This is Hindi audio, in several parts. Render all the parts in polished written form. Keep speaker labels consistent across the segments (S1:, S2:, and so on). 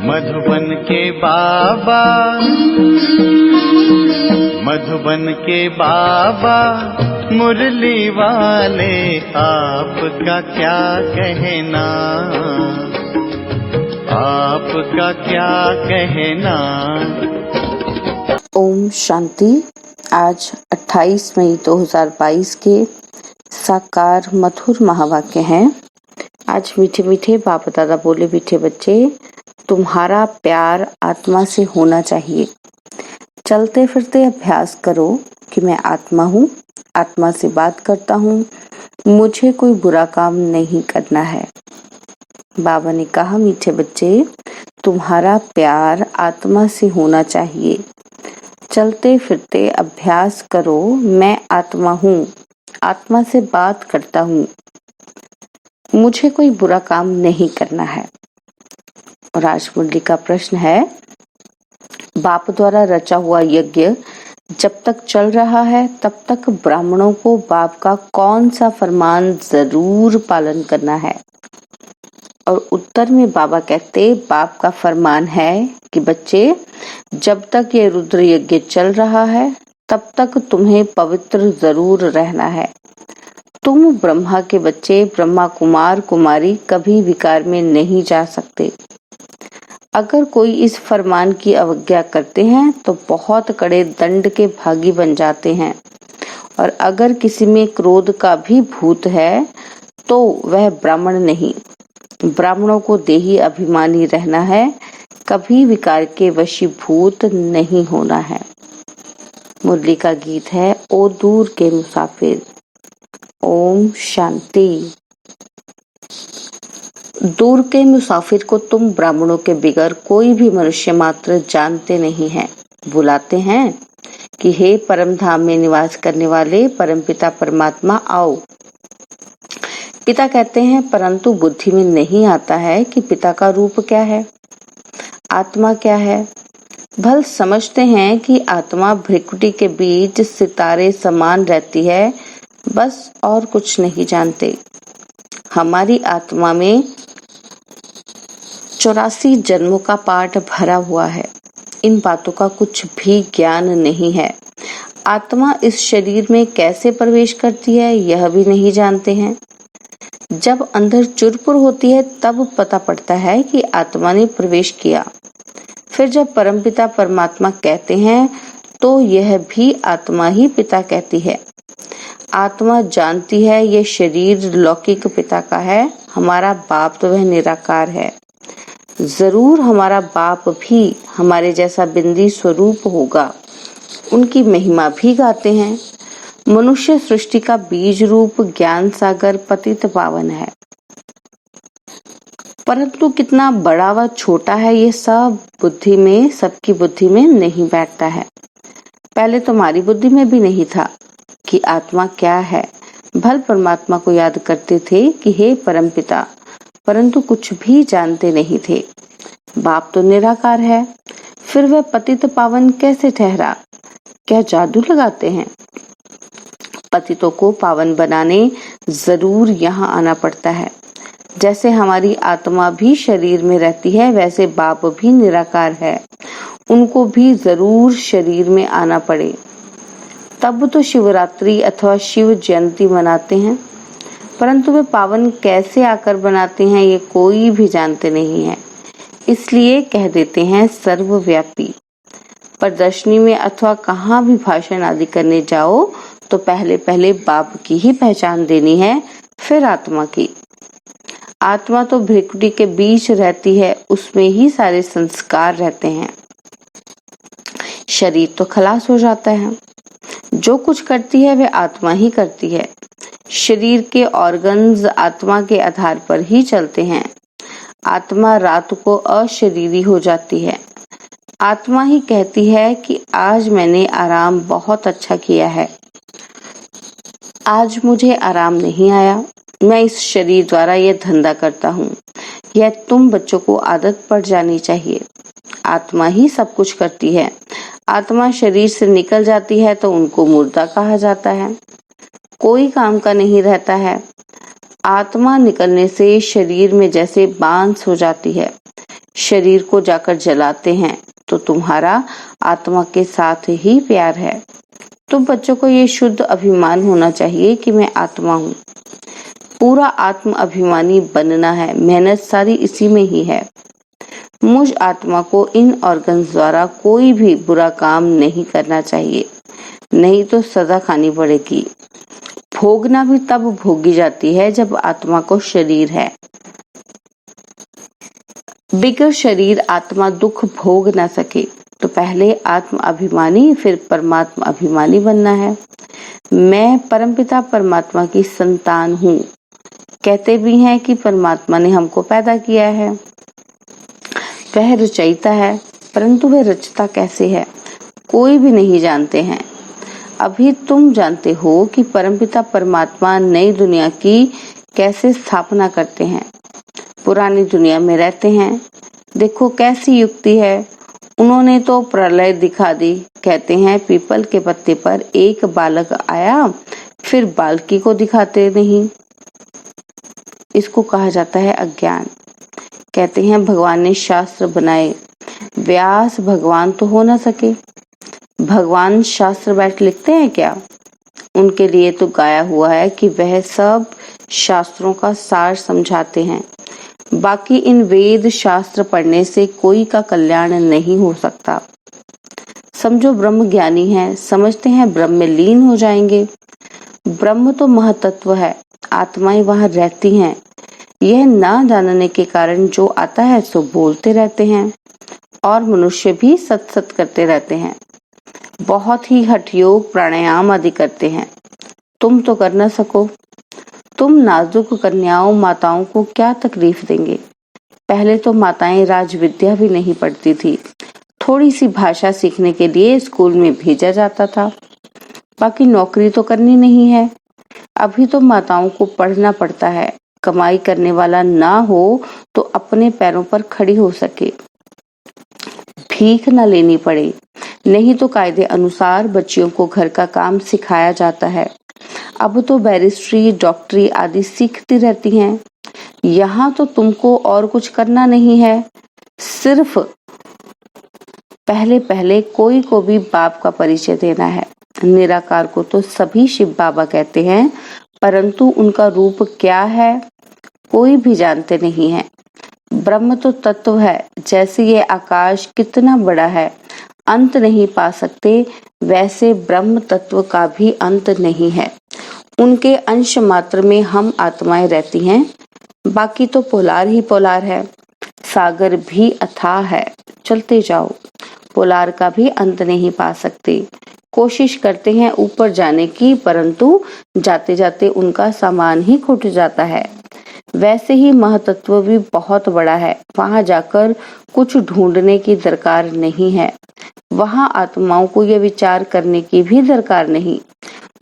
S1: मधुबन के बाबा, मधुबन के बाबा मुरली वाले, आपका क्या कहना, आपका क्या कहना।
S2: ओम शांति। आज 28 मई 2022 के साकार मधुर महावाक्य हैं। आज मीठे मीठे बाप दादा बोले, मीठे बच्चे, तुम्हारा प्यार आत्मा से होना चाहिए। चलते फिरते अभ्यास करो कि मैं आत्मा हूँ, आत्मा से बात करता हूँ, मुझे कोई बुरा काम नहीं करना है। बाबा ने कहा, मीठे बच्चे, तुम्हारा प्यार आत्मा से होना चाहिए। चलते फिरते अभ्यास करो, मैं आत्मा हूँ, आत्मा से बात करता हूँ, मुझे कोई बुरा काम नहीं करना है। और आज मुरली का प्रश्न है, बाप द्वारा रचा हुआ यज्ञ जब तक चल रहा है तब तक ब्राह्मणों को बाप का कौन सा फरमान जरूर पालन करना है। और उत्तर में बाबा कहते, बाप का फरमान है कि बच्चे, जब तक ये रुद्र यज्ञ चल रहा है तब तक तुम्हें पवित्र जरूर रहना है। तुम ब्रह्मा के बच्चे, ब्रह्मा कुमार कुमारी कभी विकार में नहीं जा सकते। अगर कोई इस फरमान की अवज्ञा करते हैं तो बहुत कड़े दंड के भागी बन जाते हैं। और अगर किसी में क्रोध का भी भूत है तो वह ब्राह्मण नहीं। ब्राह्मणों को देही अभिमानी रहना है, कभी विकार के वशीभूत नहीं होना है। मुरली का गीत है, ओ दूर के मुसाफिर। ओम शांति। दूर के मुसाफिर को तुम ब्राह्मणों के बिगर कोई भी मनुष्य मात्र जानते नहीं हैं। बुलाते हैं कि हे परम धाम में निवास करने वाले परमपिता परमात्मा, आओ। पिता कहते हैं, परंतु बुद्धि में नहीं आता है कि पिता का रूप क्या है, आत्मा क्या है। भल समझते हैं कि आत्मा भ्रिकुटी के बीच सितारे समान रहती है, बस और कुछ नहीं जानते। हमारी आत्मा में 84 जन्मों का पाठ भरा हुआ है। इन बातों का कुछ भी ज्ञान नहीं है। आत्मा इस शरीर में कैसे प्रवेश करती है यह भी नहीं जानते हैं। जब अंदर चुरपुर होती है तब पता पड़ता है कि आत्मा ने प्रवेश किया। फिर जब परमपिता परमात्मा कहते हैं तो यह भी आत्मा ही पिता कहती है। आत्मा जानती है ये शरीर लौकिक पिता का है, हमारा बाप तो वह निराकार है। जरूर हमारा बाप भी हमारे जैसा बिंदी स्वरूप होगा। उनकी महिमा भी गाते हैं। मनुष्य सृष्टि का बीज रूप ज्ञान सागर पतित पावन है, परंतु कितना बड़ा व छोटा है ये सब बुद्धि में, सबकी बुद्धि में नहीं बैठता है। पहले तुम्हारी बुद्धि में भी नहीं था कि आत्मा क्या है। भल परमात्मा को याद करते थे कि हे परमपिता, परंतु कुछ भी जानते नहीं थे। बाप तो निराकार है, फिर वह पतित पावन कैसे ठहरा? क्या जादू लगाते हैं? पतितों को पावन बनाने जरूर यहाँ आना पड़ता है। जैसे हमारी आत्मा भी शरीर में रहती है, वैसे बाप भी निराकार है, उनको भी जरूर शरीर में आना पड़े। तब तो शिवरात्रि अथवा शिव जयंती मनाते हैं, परंतु वे पावन कैसे आकर बनाते हैं ये कोई भी जानते नहीं है। इसलिए कह देते हैं सर्वव्यापी। प्रदर्शनी में अथवा कहाँ भी भाषण आदि करने जाओ तो पहले पहले बाप की ही पहचान देनी है, फिर आत्मा की। आत्मा तो भ्रिकुटी के बीच रहती है, उसमें ही सारे संस्कार रहते हैं। शरीर तो खलास हो जाता है। जो कुछ करती है वह आत्मा ही करती है। शरीर के ऑर्गन्स आत्मा के आधार पर ही चलते हैं। आत्मा रात को अशरीरी हो जाती है। आत्मा ही कहती है कि आज मैंने आराम बहुत अच्छा किया है, आज मुझे आराम नहीं आया, मैं इस शरीर द्वारा यह धंधा करता हूँ। यह तुम बच्चों को आदत पड़ जानी चाहिए। आत्मा ही सब कुछ करती है। आत्मा शरीर से निकल जाती है तो उनको मुर्दा कहा जाता है, कोई काम का नहीं रहता है। आत्मा निकलने से शरीर में जैसे बांस हो जाती है। शरीर को जाकर जलाते हैं तो तुम्हारा आत्मा के साथ ही प्यार है। तुम बच्चों को ये शुद्ध अभिमान होना चाहिए कि मैं आत्मा हूँ। पूरा आत्म अभिमानी बनना है, मेहनत सारी इसी में ही है। मुझ आत्मा को इन ऑर्गन्स द्वारा कोई भी बुरा काम नहीं करना चाहिए, नहीं तो सजा खानी पड़ेगी। भोगना भी तब भोगी जाती है जब आत्मा को शरीर है। बिगर शरीर आत्मा दुख भोग न सके, तो पहले आत्म अभिमानी फिर परमात्मा अभिमानी बनना है। मैं परमपिता परमात्मा की संतान हूँ। कहते भी हैं कि परमात्मा ने हमको पैदा किया है। वह रचयिता है, परंतु वह रचता कैसे है कोई भी नहीं जानते हैं। अभी तुम जानते हो कि परमपिता परमात्मा नई दुनिया की कैसे स्थापना करते हैं। पुरानी दुनिया में रहते हैं। देखो कैसी युक्ति है, उन्होंने तो प्रलय दिखा दी। कहते हैं पीपल के पत्ते पर एक बालक आया, फिर बालकी को दिखाते नहीं। इसको कहा जाता है अज्ञान। कहते हैं भगवान ने शास्त्र बनाए, व्यास भगवान तो हो ना सके। भगवान शास्त्र बैठ लिखते हैं क्या? उनके लिए तो गाया हुआ है कि वह सब शास्त्रों का सार समझाते हैं। बाकी इन वेद शास्त्र पढ़ने से कोई का कल्याण नहीं हो सकता। समझो ब्रह्म ज्ञानी है, समझते हैं ब्रह्म में लीन हो जाएंगे। ब्रह्म तो महतत्व है, आत्माएं वहां रहती हैं। यह ना जानने के कारण जो आता है सो बोलते रहते हैं, और मनुष्य भी सत सत करते रहते हैं। बहुत ही हठ योग प्राणायाम आदि करते हैं। तुम तो कर न सको। तुम नाजुक कन्याओं माताओं को क्या तकलीफ देंगे? पहले तो माताएं राजविद्या भी नहीं पढ़ती थी। थोड़ी सी भाषा सीखने के लिए स्कूल में भेजा जाता था, बाकी नौकरी तो करनी नहीं है। अभी तो माताओं को पढ़ना पड़ता है, कमाई करने वाला ना हो तो अपने पैरों पर खड़ी हो सके, भीख न लेनी पड़े। नहीं तो कायदे अनुसार बच्चियों को घर का काम सिखाया जाता है। अब तो बैरिस्ट्री डॉक्टरी आदि सीखती रहती हैं। यहाँ तो तुमको और कुछ करना नहीं है, सिर्फ पहले पहले कोई को भी बाप का परिचय देना है। निराकार को तो सभी शिव बाबा कहते हैं, परंतु उनका रूप क्या है कोई भी जानते नहीं है। ब्रह्म तो तत्व है, जैसे ये आकाश कितना बड़ा है, अंत नहीं पा सकते, वैसे ब्रह्म तत्व का भी अंत नहीं है। उनके अंश मात्र में हम आत्माएं रहती हैं, बाकी तो पोलार ही पोलार है। सागर भी अथाह है, चलते जाओ, पोलार का भी अंत नहीं पा सकते। कोशिश करते हैं ऊपर जाने की, परंतु जाते जाते उनका सामान ही खुट जाता है। वैसे ही महतत्व भी बहुत बड़ा है, वहां जाकर कुछ ढूंढने की दरकार नहीं है। वहां आत्माओं को यह विचार करने की भी दरकार नहीं।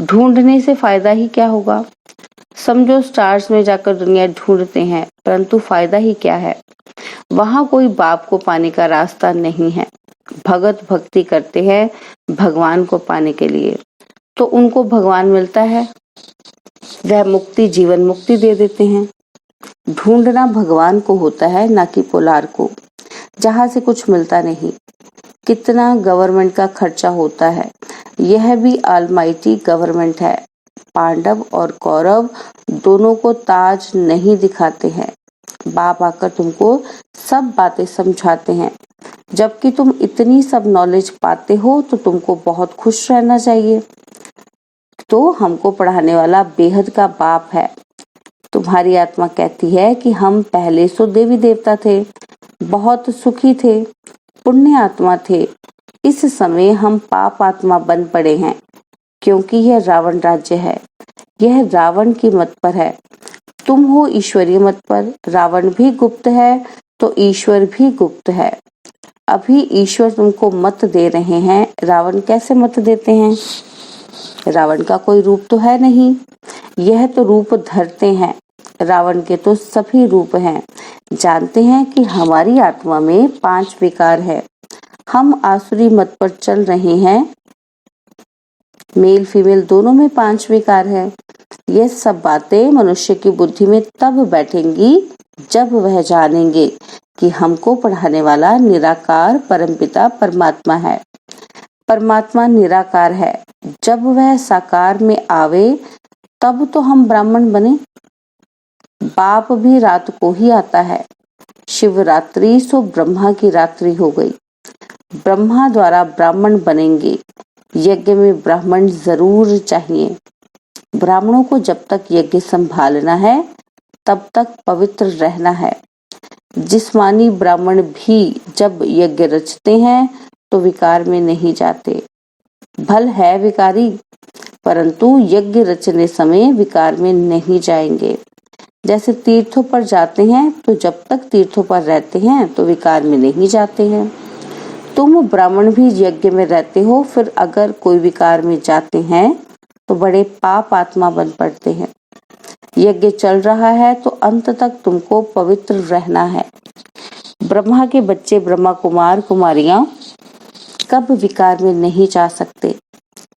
S2: ढूंढने से फायदा ही क्या होगा? समझो स्टार्स में जाकर दुनिया ढूंढते हैं, परंतु फायदा ही क्या है? वहां कोई बाप को पाने का रास्ता नहीं है। भगत भक्ति करते हैं भगवान को पाने के लिए, तो उनको भगवान मिलता है, वह मुक्ति जीवन मुक्ति दे देते हैं। ढूंढना भगवान को होता है, ना कि पोलार को, जहां से कुछ मिलता नहीं। कितना गवर्नमेंट का खर्चा होता है, यह भी ऑलमाइटी गवर्नमेंट है। पांडव और कौरव दोनों को ताज नहीं दिखाते हैं। बाप आकर तुमको सब बातें समझाते हैं। जबकि तुम इतनी सब नॉलेज पाते हो तो तुमको बहुत खुश रहना चाहिए। तो हमको पढ़ाने वाला बेहद का बाप है। तुम्हारी आत्मा कहती है कि हम पहले सो देवी देवता थे, बहुत सुखी थे, पुण्य आत्मा थे। इस समय हम पाप आत्मा बन पड़े हैं, क्योंकि यह रावण राज्य है। यह रावण की मत पर है, तुम हो ईश्वरीय मत पर। रावण भी गुप्त है तो ईश्वर भी गुप्त है। अभी ईश्वर तुमको मत दे रहे हैं, रावण कैसे मत देते हैं? रावण का कोई रूप तो है नहीं, यह तो रूप धरते हैं। रावण के तो सभी रूप हैं। जानते हैं कि हमारी आत्मा में 5 विकार है। हम आसुरी मत पर चल रहे हैं, मेल फीमेल दोनों में 5 विकार है। ये सब बातें मनुष्य की बुद्धि में तब बैठेंगी जब वह जानेंगे कि हमको पढ़ाने वाला निराकार परमपिता परमात्मा है। परमात्मा निराकार है, जब वह साकार में आवे तब तो हम ब्राह्मण बने। बाप भी रात को ही आता है। शिवरात्रि सो ब्रह्मा की रात्रि हो गई। ब्रह्मा द्वारा ब्राह्मण बनेंगे। यज्ञ में ब्राह्मण जरूर चाहिए। ब्राह्मणों को जब तक यज्ञ संभालना है तब तक पवित्र रहना है। जिस्मानी ब्राह्मण भी जब यज्ञ रचते हैं तो विकार में नहीं जाते। भल है विकारी, परंतु यज्ञ रचने समय विकार में नहीं जाएंगे। जैसे तीर्थों पर जाते हैं तो जब तक तीर्थों पर रहते हैं तो विकार में नहीं जाते हैं। तुम ब्राह्मण भी यज्ञ में रहते हो, फिर अगर कोई विकार में जाते हैं तो बड़े पाप आत्मा बन पड़ते हैं। यज्ञ चल रहा है तो अंत तक तुमको पवित्र रहना है। ब्रह्मा के बच्चे ब्रह्मा कुमार कुमारियां कब विकार में नहीं जा सकते।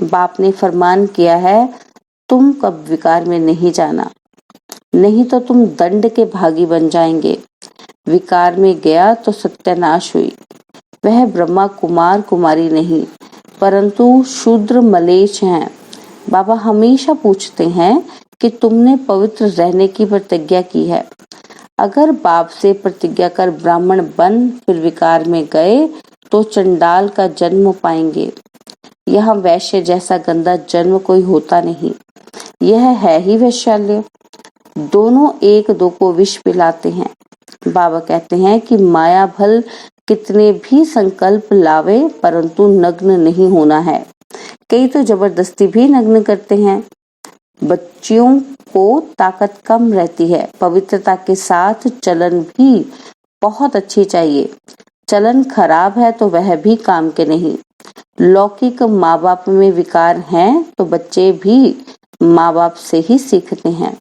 S2: बाप ने फरमान किया है, तुम कब विकार में नहीं जाना, नहीं तो तुम दंड के भागी बन जाएंगे। विकार में गया तो सत्यानाश हुई। वह ब्रह्मा कुमार कुमारी नहीं, परंतु शूद्र मलेच्छ हैं। बाबा हमेशा पूछते हैं कि तुमने पवित्र रहने की प्रतिज्ञा की है। अगर बाप से प्रतिज्ञा कर ब्राह्मण बन फिर विकार में गए तो चंडाल का जन्म पाएंगे। यहाँ वैश्य जैसा गंदा जन्म कोई होता नहीं। यह है ही वैश्यालय। दोनों एक दो को विष पिलाते हैं। बाबा कहते हैं कि माया भल कितने भी संकल्प लावे परंतु नग्न नहीं होना है। कई तो जबरदस्ती भी नग्न करते हैं। बच्चियों को ताकत कम रहती है। पवित्रता के साथ चलन भी बहुत अच्छी चाहिए। चलन खराब है तो वह भी काम के नहीं। लौकिक माँ बाप में विकार हैं तो बच्चे भी माँ बाप से ही सीखते हैं।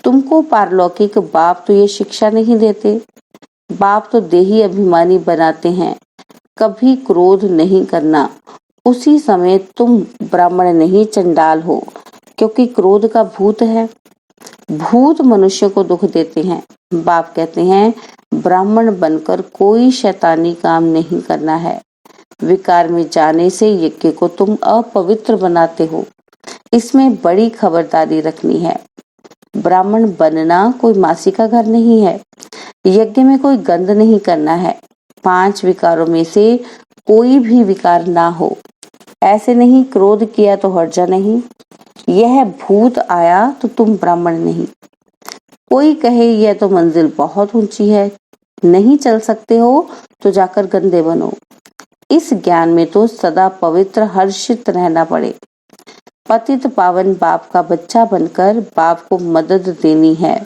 S2: तुमको पारलौकिक बाप तो ये शिक्षा नहीं देते। बाप तो देही अभिमानी बनाते हैं। कभी क्रोध नहीं करना। उसी समय तुम ब्राह्मण नहीं चंडाल हो, क्योंकि क्रोध का भूत है। भूत मनुष्य को दुख देते हैं। बाप कहते हैं ब्राह्मण बनकर कोई शैतानी काम नहीं करना है। विकार में जाने से यज्ञ को तुम अपवित्र बनाते हो। इसमें बड़ी खबरदारी रखनी है। ब्राह्मण बनना कोई मासी का घर नहीं है। यज्ञ में कोई गंध नहीं करना है। 5 विकारों में से कोई भी विकार ना हो। ऐसे नहीं क्रोध किया तो हर्जा नहीं। यह भूत आया तो तुम ब्राह्मण नहीं। कोई कहे यह तो मंजिल बहुत ऊंची है, नहीं चल सकते हो तो जाकर गंदे बनो। इस ज्ञान में तो सदा पवित्र हर्षित रहना पड़े। पतित पावन बाप का बच्चा बनकर बाप को मदद देनी है।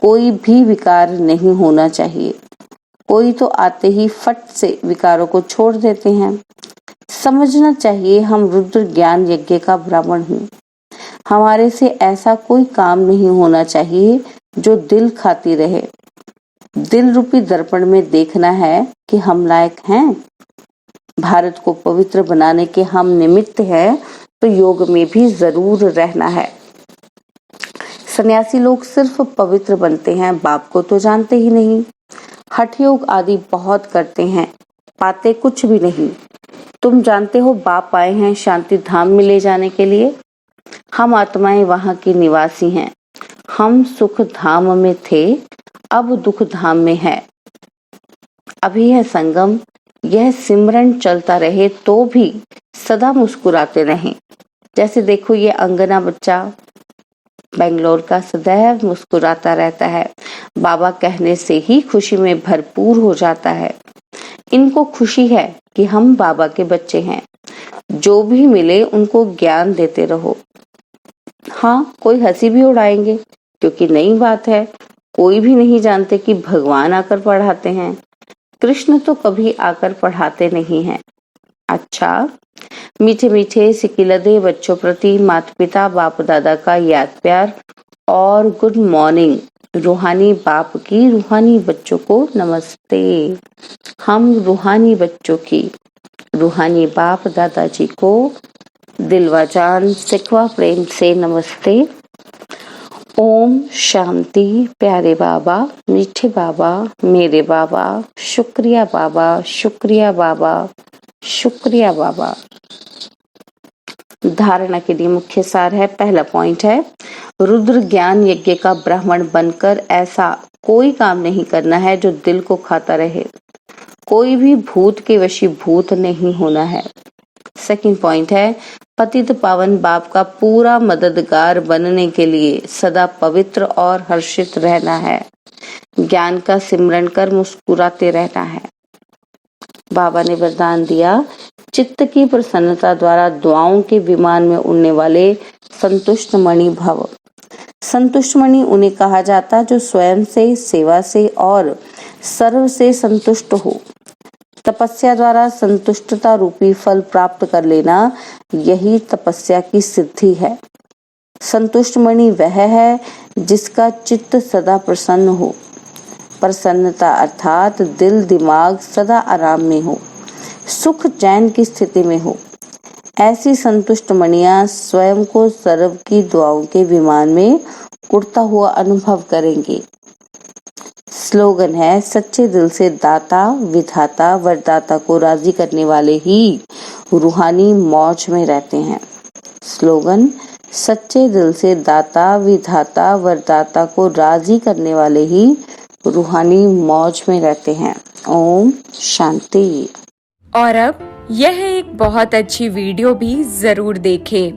S2: कोई भी विकार नहीं होना चाहिए। कोई तो आते ही फट से विकारों को छोड़ देते हैं। समझना चाहिए हम रुद्र ज्ञान यज्ञ का ब्राह्मण हूँ। हमारे से ऐसा कोई काम नहीं होना चाहिए जो दिल खाती रहे। दिल रूपी दर्पण में देखना है कि हम लायक हैं। भारत को पवित्र बनाने के हम निमित्त हैं तो योग में भी जरूर रहना है। सन्यासी लोग सिर्फ पवित्र बनते हैं, बाप को तो जानते ही नहीं। हठ योग आदि बहुत करते हैं, पाते कुछ भी नहीं। तुम जानते हो बाप आए हैं शांति धाम में ले जाने के लिए। हम आत्माएं वहां की निवासी हैं। हम सुख धाम में थे, अब दुख धाम में है। अभी है संगम। यह सिमरन चलता रहे तो भी सदा मुस्कुराते रहें। जैसे देखो ये अंगना बच्चा बेंगलोर का सदैव मुस्कुराता रहता है। बाबा कहने से ही खुशी में भरपूर हो जाता है। इनको खुशी है कि हम बाबा के बच्चे हैं। जो भी मिले उनको ज्ञान देते रहो। हाँ, कोई हंसी भी उड़ाएंगे क्योंकि नई बात है। कोई भी नहीं जानते कि भगवान आकर पढ़ाते हैं। कृष्ण तो कभी आकर पढ़ाते नहीं हैं। अच्छा, मीठे मीठे सिकिलदे बच्चों प्रति माता पिता बाप दादा का याद प्यार और गुड मॉर्निंग। रूहानी बाप की रूहानी बच्चों को नमस्ते। हम रूहानी बच्चों की रूहानी बाप दादाजी को दिलवा जान सिकवा प्रेम से नमस्ते। ओम शांति। प्यारे बाबा, मीठे बाबा, मेरे बाबा, शुक्रिया बाबा, शुक्रिया बाबा, शुक्रिया बाबा। धारणा के लिए मुख्य सार है। पहला पॉइंट है, रुद्र ज्ञान यज्ञ का ब्राह्मण बनकर ऐसा कोई काम नहीं करना है जो दिल को खाता रहे। कोई भी भूत के वशीभूत नहीं होना है। सेकंड पॉइंट है, पतित पावन बाप का पूरा मददगार बनने के लिए सदा पवित्र और हर्षित रहना है। ज्ञान का सिमरन कर मुस्कुराते रहना है। बाबा ने वरदान दिया, चित्त की प्रसन्नता द्वारा दुआओं के विमान में उड़ने वाले संतुष्ट मणि भव। संतुष्ट मणि उन्हें कहा जाता जो स्वयं से, सेवा से और सर्व से संतुष्ट हो। तपस्या द्वारा संतुष्टता रूपी फल प्राप्त कर लेना, यही तपस्या की सिद्धि है। संतुष्ट मणि वह है जिसका चित्त सदा प्रसन्न हो। प्रसन्नता अर्थात दिल दिमाग सदा आराम में हो, सुख चैन की स्थिति में हो। ऐसी संतुष्ट मणियां स्वयं को सर्व की दुआओं के विमान में उड़ता हुआ अनुभव करेंगे। स्लोगन है, सच्चे दिल से दाता विधाता वरदाता को राजी करने वाले ही रूहानी मौज में रहते हैं। स्लोगन, सच्चे दिल से दाता विधाता वरदाता को राजी करने वाले ही रूहानी मौज में रहते हैं। ओम शांति।
S3: और अब यह एक बहुत अच्छी वीडियो भी जरूर देखें।